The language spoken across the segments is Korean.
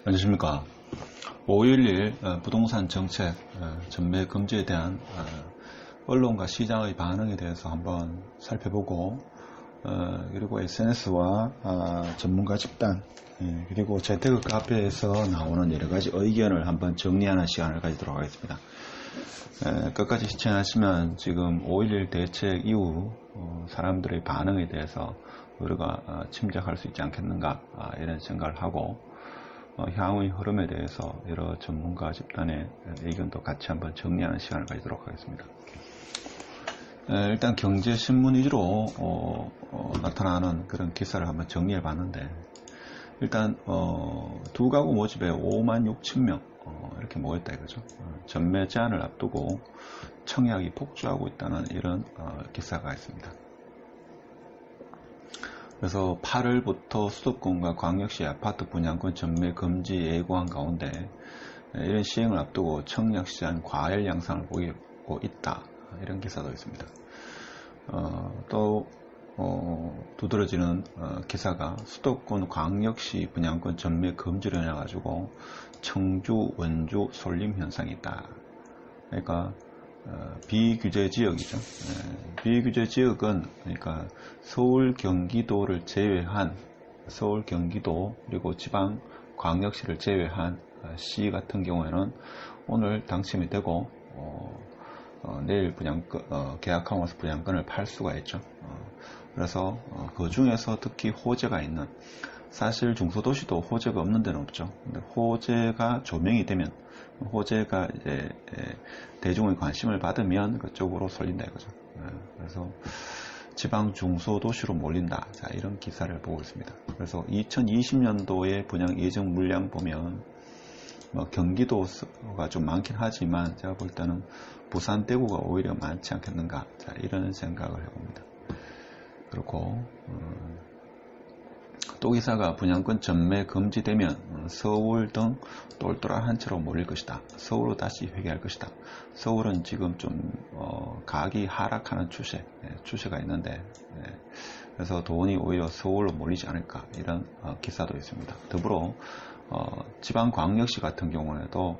안녕하십니까. 5.11 부동산 정책 전매 금지에 대한 언론과 시장의 반응에 대해서 한번 살펴보고, 그리고 SNS와 전문가 집단, 그리고 재테크 카페에서 나오는 여러가지 의견을 한번 정리하는 시간을 가지도록 하겠습니다. 끝까지 시청하시면 지금 5.11 대책 이후 사람들의 반응에 대해서 우리가 짐작할 수 있지 않겠는가, 이런 생각을 하고, 향후의 흐름에 대해서 여러 전문가 집단의 의견도 같이 한번 정리하는 시간을 가지도록 하겠습니다. 일단 경제신문 위주로 나타나는 그런 기사를 한번 정리해 봤는데, 일단 두 가구 모집에 56,000명 이렇게 모였다 이거죠. 전매 제한을 앞두고 청약이 폭주하고 있다는 이런 기사가 있습니다. 그래서 8월부터 수도권과 광역시 아파트 분양권 전매 금지 예고한 가운데 이런 시행을 앞두고 청약시장 과열 양상을 보이고 있다, 이런 기사도 있습니다. 또 두드러지는 기사가 수도권 광역시 분양권 전매 금지로 인해 가지고 청주, 원주 솔림 현상이 있다. 그러니까 비규제 지역이죠. 비규제 지역은 그러니까 서울, 경기도를 제외한, 서울, 경기도 그리고 지방 광역시를 제외한 시 같은 경우에는 오늘 당첨이 되고 내일 분양권, 계약하고 나서 분양권을 팔 수가 있죠. 그래서 그 중에서 특히 호재가 있는, 사실 중소도시도 호재가 없는 데는 없죠. 근데 호재가 조명이 되면, 호재가 이제 대중의 관심을 받으면 그쪽으로 쏠린다 이거죠. 그래서 지방 중소도시로 몰린다. 자, 이런 기사를 보고 있습니다. 그래서 2020년도에 분양 예정 물량 보면 경기도가 좀 많긴 하지만 제가 볼 때는 부산, 대구가 오히려 많지 않겠는가. 자, 이런 생각을 해봅니다. 그렇고 또 기사가 분양권 전매 금지되면 서울 등 똘똘한 한 채로 몰릴 것이다. 서울로 다시 회귀할 것이다. 서울은 지금 좀 가격이 하락하는 추세가 있는데, 그래서 돈이 오히려 서울로 몰리지 않을까, 이런 기사도 있습니다. 더불어 지방광역시 같은 경우에도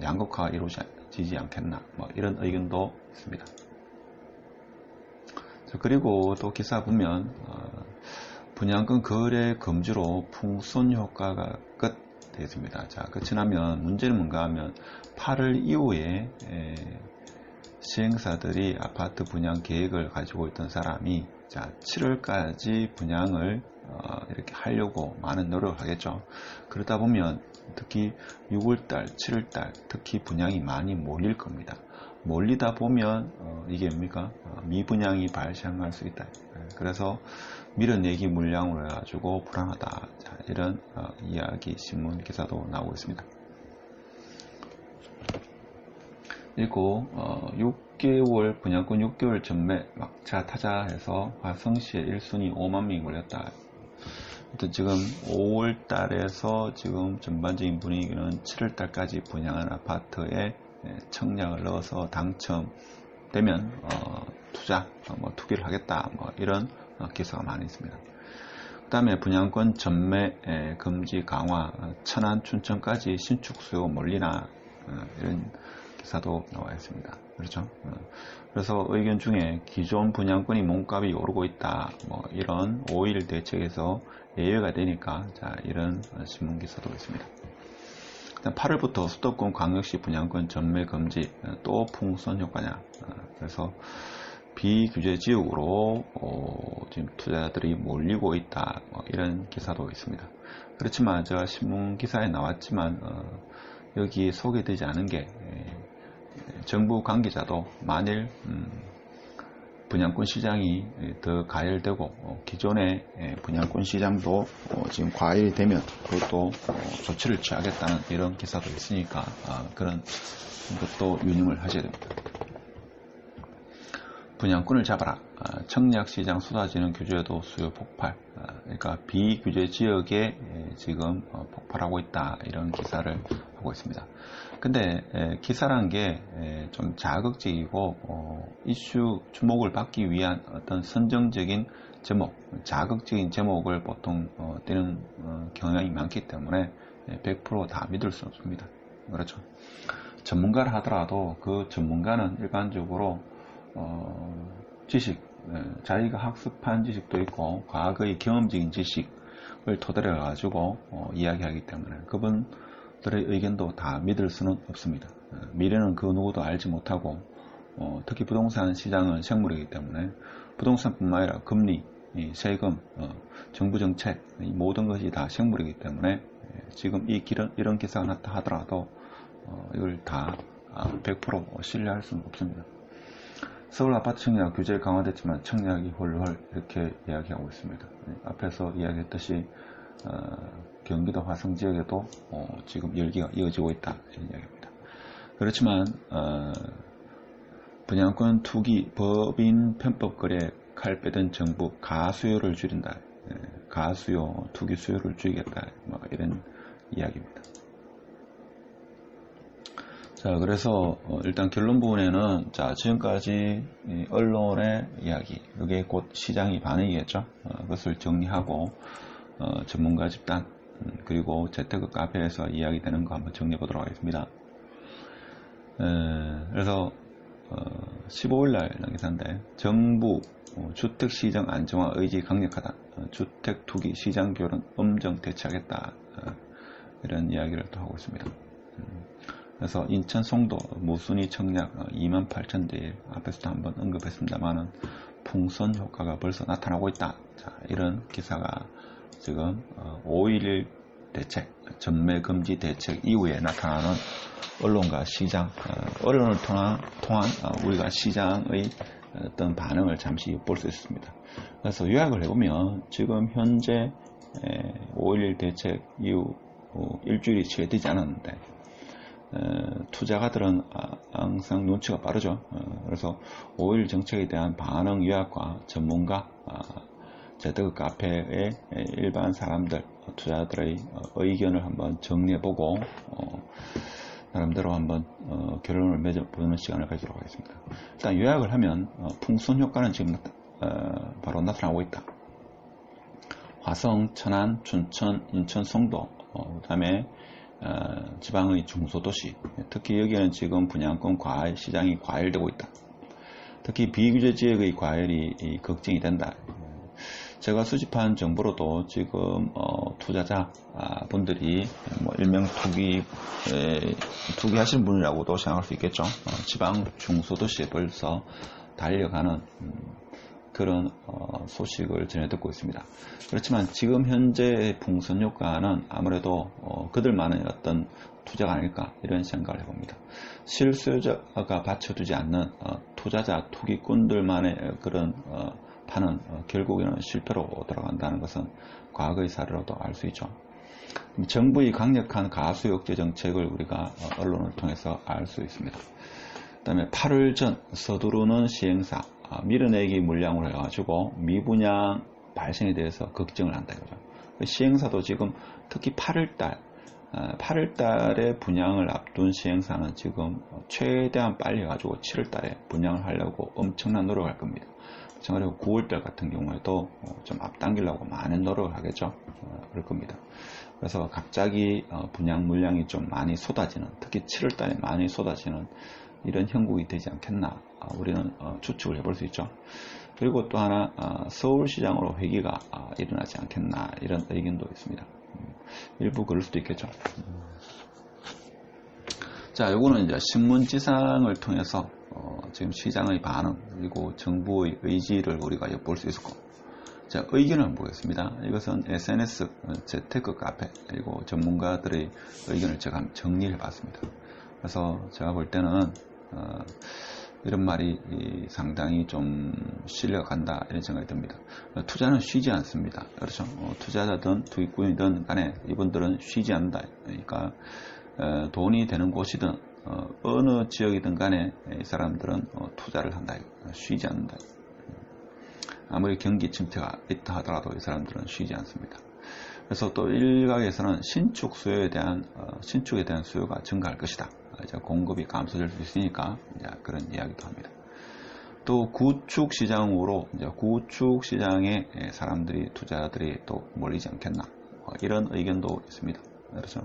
양극화가 이루어지지 않겠나, 이런 의견도 있습니다. 그리고 또 기사 보면 분양권 거래 금지로 풍선 효과가 끝되어 있습니다. 자, 끝이 나면 문제는 뭔가 하면 8월 이후에 시행사들이 아파트 분양 계획을 가지고 있던 사람이, 자, 7월까지 분양을 이렇게 하려고 많은 노력을 하겠죠. 그러다 보면 특히 6월달, 7월달 특히 분양이 많이 몰릴 겁니다. 몰리다 보면 이게 뭡니까? 미분양이 발생할 수 있다. 그래서 밀어내기 물량으로 해가지고 불안하다. 자, 이런 이야기 신문 기사도 나오고 있습니다. 그리고 6개월 분양권 6개월 전매 막차 타자 해서 화성시에 1순위 5만 명이 몰렸다. 지금 5월 달에서 지금 전반적인 분위기는 7월 달까지 분양한 아파트에 청약을 넣어서 당첨되면 투기를 하겠다, 이런 기사가 많이 있습니다. 그 다음에 분양권 전매 금지 강화, 천안, 춘천까지 신축 수요 몰리나, 이런 기사도 나와 있습니다. 그렇죠? 그래서 의견 중에 기존 분양권이 몸값이 오르고 있다, 이런 5.11 대책에서 예외가 되니까, 자, 이런 신문 기사도 있습니다. 8월부터 수도권 광역시 분양권 전매 금지, 또 풍선 효과냐. 그래서 비규제 지역으로 지금 투자자들이 몰리고 있다, 이런 기사도 있습니다. 그렇지만 제가 신문 기사에 나왔지만 여기 소개되지 않은 게, 정부 관계자도 만일 분양권 시장이 더 가열되고 기존의 분양권 시장도 지금 과열이 되면 그것도 조치를 취하겠다는 이런 기사도 있으니까 그런 것도 유념을 하셔야 됩니다. 분양권을 잡아라. 청약시장 쏟아지는 규제도 수요 폭발, 그러니까 비규제 지역에 지금 폭발하고 있다, 이런 기사를 하고 있습니다. 근데 기사란 게 좀 자극적이고 이슈 주목을 받기 위한 어떤 선정적인 제목, 자극적인 제목을 보통 띄는 경향이 많기 때문에 100% 다 믿을 수 없습니다. 그렇죠. 전문가를 하더라도 그 전문가는 일반적으로 지식, 자기가 학습한 지식도 있고 과거의 경험적인 지식을 토대로 해가지고 이야기하기 때문에 그분들의 의견도 다 믿을 수는 없습니다. 미래는 그 누구도 알지 못하고 특히 부동산 시장은 생물이기 때문에 부동산뿐만 아니라 금리, 세금, 정부 정책, 이 모든 것이 다 생물이기 때문에 지금 이런 기사가 나타 하더라도 이걸 다 100% 신뢰할 수는 없습니다. 서울 아파트 청약 규제 강화됐지만 청약이 헐헐, 이렇게 이야기하고 있습니다. 앞에서 이야기했듯이 경기도 화성 지역에도 지금 열기가 이어지고 있다, 이런 이야기입니다. 그렇지만 분양권 투기, 법인 편법 거래 칼 빼든 정부 가수요를 줄인다, 가수요, 투기 수요를 줄이겠다, 이런 이야기입니다. 자, 그래서 일단 결론 부분에는, 자, 지금까지 언론의 이야기, 이게 곧 시장의 반응이겠죠. 그것을 정리하고 전문가 집단, 그리고 재테크 카페에서 이야기되는 거 한번 정리해 보도록 하겠습니다. 그래서 15일날 기사인데, 정부 주택시장 안정화 의지 강력하다, 주택 투기 시장 교란 엄정 대처하겠다, 이런 이야기를 또 하고 있습니다. 그래서 인천 송도 무순위 청약 28,000대 앞에서도 한번 언급했습니다만은 풍선 효과가 벌써 나타나고 있다. 자, 이런 기사가 지금 5.11 대책, 전매 금지 대책 이후에 나타나는 언론과 시장, 언론을 통한 우리가 시장의 어떤 반응을 잠시 볼 수 있습니다. 그래서 요약을 해보면 지금 현재 5.11 대책 이후 일주일이 채 되지 않았는데 투자가들은 항상 눈치가 빠르죠. 그래서 5.11 정책에 대한 반응 요약과 전문가, 재테크 카페의 일반 사람들, 투자자들의 의견을 한번 정리해보고 나름대로 한번 결론을 맺어보는 시간을 가지도록 하겠습니다. 일단 요약을 하면 풍선 효과는 지금 바로 나타나고 있다. 화성, 천안, 춘천, 인천, 송도, 그 다음에 지방의 중소도시, 특히 여기는 지금 분양권 과열 시장이 과열되고 있다. 특히 비규제 지역의 과열이 걱정이 된다. 제가 수집한 정보로도 지금 투자자 분들이 일명 투기하시는 분이라고도 생각할 수 있겠죠. 지방 중소도시에 벌써 달려가는 그런 소식을 전해 듣고 있습니다. 그렇지만 지금 현재 풍선 효과는 아무래도 그들만의 어떤 투자가 아닐까, 이런 생각을 해봅니다. 실수요자가 받쳐주지 않는 투자자, 투기꾼들만의 그런 파는 결국에는 실패로 돌아간다는 것은 과거의 사례로도 알 수 있죠. 정부의 강력한 가수요 억제 정책을 우리가 언론을 통해서 알 수 있습니다. 그 다음에 8월 전 서두르는 시행사, 밀어내기 물량으로 해가지고 미분양 발생에 대해서 걱정을 한다 이거죠. 시행사도 지금 특히 8월달에 분양을 앞둔 시행사는 지금 최대한 빨리 해가지고 7월달에 분양을 하려고 엄청난 노력을 할 겁니다. 그리고 9월달 같은 경우에도 좀 앞당기려고 많은 노력을 하겠죠. 그럴 겁니다. 그래서 갑자기 분양 물량이 좀 많이 쏟아지는, 특히 7월달에 많이 쏟아지는 이런 형국이 되지 않겠나, 우리는 추측을 해볼 수 있죠. 그리고 또 하나, 서울시장으로 회귀가 일어나지 않겠나, 이런 의견도 있습니다. 일부 그럴 수도 있겠죠. 자, 요거는 이제 신문지상을 통해서 지금 시장의 반응, 그리고 정부의 의지를 우리가 엿볼 수 있을 거고, 자, 의견을 보겠습니다. 이것은 SNS, 재테크 카페, 그리고 전문가들의 의견을 제가 정리해 봤습니다. 그래서 제가 볼 때는 이런 말이 상당히 좀 신뢰가 간다, 이런 생각이 듭니다. 투자는 쉬지 않습니다. 그렇죠. 투자자든 투기꾼이든 간에 이분들은 쉬지 않는다. 그러니까 돈이 되는 곳이든 어느 지역이든 간에 이 사람들은 투자를 한다. 쉬지 않는다. 아무리 경기 침체가 있다 하더라도 이 사람들은 쉬지 않습니다. 그래서 또 일각에서는 신축에 대한 수요가 증가할 것이다. 이제 공급이 감소될 수 있으니까 이제 그런 이야기도 합니다. 또 구축 시장으로 이제 구축 시장에 사람들이 투자들이 또 몰리지 않겠나 이런 의견도 있습니다. 그렇죠?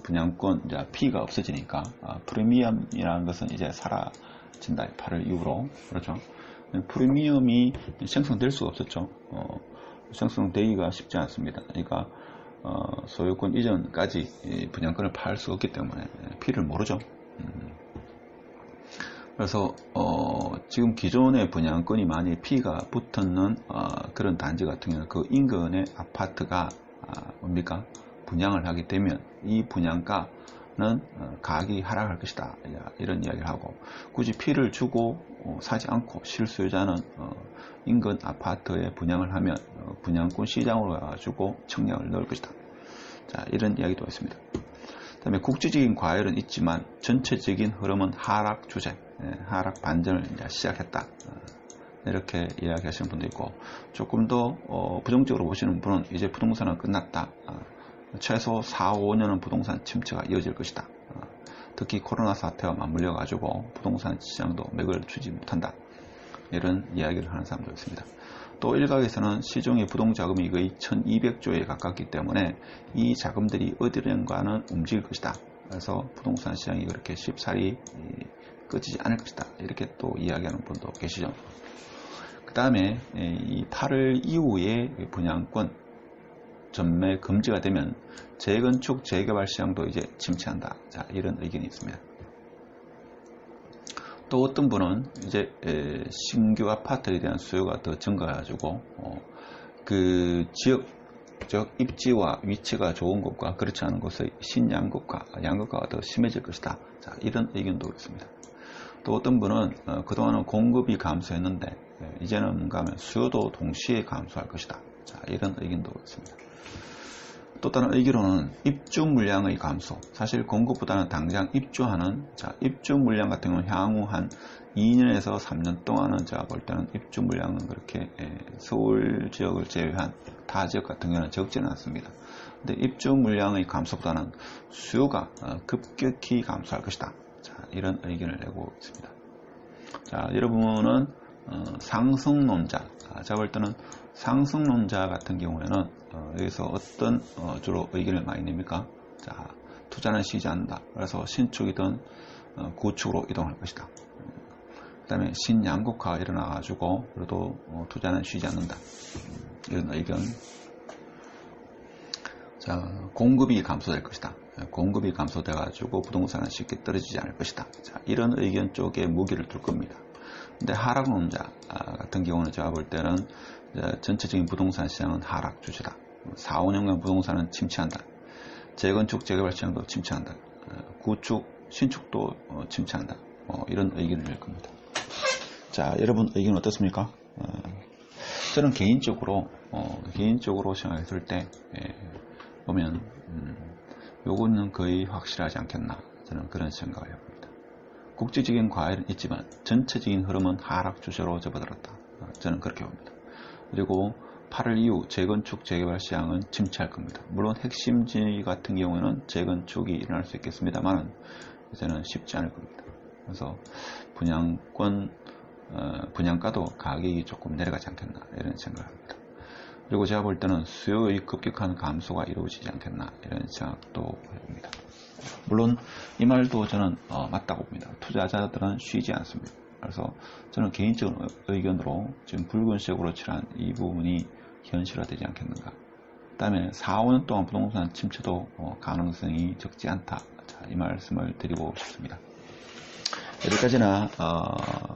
분양권 이제 피가 없어지니까 프리미엄이라는 것은 이제 사라진다. 8월 이후로 그렇죠? 프리미엄이 생성될 수가 없었죠. 생성되기가 쉽지 않습니다. 그러니까 소유권 이전까지 분양권을 팔 수 없기 때문에 피를 모르죠. 그래서 지금 기존의 분양권이 많이 피가 붙었는 그런 단지 같은 경우는 그 인근의 아파트가 뭡니까? 분양을 하게 되면 이 분양가는 가격이 하락할 것이다. 이런 이야기를 하고 굳이 피를 주고 사지 않고 실수요자는 인근 아파트에 분양을 하면 분양권 시장으로 가지고 청약을 넣을 것이다. 자, 이런 이야기도 있습니다. 그다음에 국지적인 과열은 있지만 전체적인 흐름은 하락 추세, 하락 반전을 이제 시작했다. 이렇게 이야기하시는 분도 있고 조금 더 부정적으로 보시는 분은 이제 부동산은 끝났다. 최소 4, 5년은 부동산 침체가 이어질 것이다. 특히 코로나 사태와 맞물려 가지고 부동산 시장도 맥을 추지 못한다. 이런 이야기를 하는 사람도 있습니다. 또 일각에서는 시중의 부동자금이 거의 1200조에 가깝기 때문에 이 자금들이 어디론가는 움직일 것이다. 그래서 부동산 시장이 그렇게 쉽사리 꺼지지 않을 것이다. 이렇게 또 이야기하는 분도 계시죠. 그 다음에 이 8월 이후에 분양권 전매 금지가 되면 재건축 재개발 시장도 이제 침체한다. 자, 이런 의견이 있습니다. 또 어떤 분은 이제 신규 아파트에 대한 수요가 더 증가해가지고 그 지역적 입지와 위치가 좋은 곳과 그렇지 않은 곳의 양극화가 더 심해질 것이다. 자, 이런 의견도 있습니다. 또 어떤 분은 그동안은 공급이 감소했는데 이제는 뭔가 하면 수요도 동시에 감소할 것이다. 자, 이런 의견도 있습니다. 또 다른 의견으로는 입주 물량의 감소, 사실 공급보다는 당장 입주하는 입주 물량 같은 경우는 향후 한 2년에서 3년 동안은 제가 볼 때는 입주 물량은 그렇게 서울 지역을 제외한 타 지역 같은 경우는 적지는 않습니다. 근데 입주 물량의 감소보다는 수요가 급격히 감소할 것이다. 자, 이런 의견을 내고 있습니다. 자, 여러분은 상승론자, 제가 볼 때는 상승론자 같은 경우에는 여기서 어떤 주로 의견을 많이 냅니까? 자, 투자는 쉬지 않는다. 그래서 신축이든 구축으로 이동할 것이다. 그 다음에 신양극화가 일어나가지고 그래도 투자는 쉬지 않는다. 이런 의견. 자, 공급이 감소될 것이다. 공급이 감소돼가지고 부동산은 쉽게 떨어지지 않을 것이다. 자, 이런 의견 쪽에 무기를 둘 겁니다. 근데 하락론자 같은 경우는 제가 볼 때는 전체적인 부동산 시장은 하락 추세다. 4, 5년간 부동산은 침체한다. 재건축, 재개발 시장도 침체한다. 구축, 신축도 침체한다. 이런 의견을 낼 겁니다. 자, 여러분 의견 어떻습니까? 저는 개인적으로 생각했을 때 보면 요거는 거의 확실하지 않겠나 저는 그런 생각을 해봅니다. 국제적인 과열은 있지만 전체적인 흐름은 하락 추세로 접어들었다. 저는 그렇게 봅니다. 그리고 8월 이후 재건축 재개발 시장은 침체할 겁니다. 물론 핵심지 같은 경우에는 재건축이 일어날 수 있겠습니다만 이제는 쉽지 않을 겁니다. 그래서 분양가도 가격이 조금 내려가지 않겠나 이런 생각을 합니다. 그리고 제가 볼 때는 수요의 급격한 감소가 이루어지지 않겠나 이런 생각도 해봅니다. 물론 이 말도 저는 맞다고 봅니다. 투자자들은 쉬지 않습니다. 그래서 저는 개인적인 의견으로 지금 붉은색으로 칠한 이 부분이 현실화되지 않겠는가. 그 다음에 4, 5년 동안 부동산 침체도 가능성이 적지 않다. 자, 이 말씀을 드리고 싶습니다. 여기까지나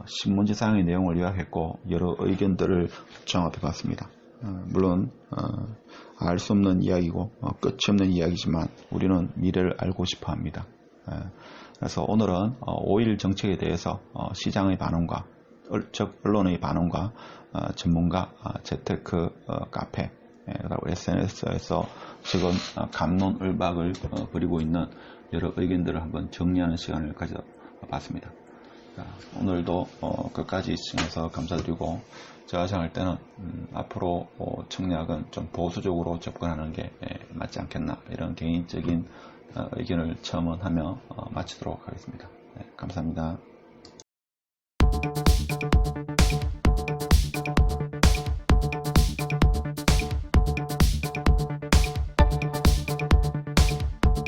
신문지 사항의 내용을 요약했고 여러 의견들을 종합해 봤습니다. 물론 알 수 없는 이야기고 끝이 없는 이야기지만 우리는 미래를 알고 싶어 합니다. 그래서 오늘은 5.1 정책에 대해서 시장의 반응과 즉 언론의 반응과 전문가 재테크 카페 그리고 SNS에서 지금 갑론을박을 벌이고 있는 여러 의견들을 한번 정리하는 시간을 가져봤습니다. 오늘도 끝까지 시청해서 감사드리고, 제가 생각할 때는 앞으로 청약은 좀 보수적으로 접근하는 게 맞지 않겠나, 이런 개인적인 의견을 첨언하며 마치도록 하겠습니다. 네, 감사합니다.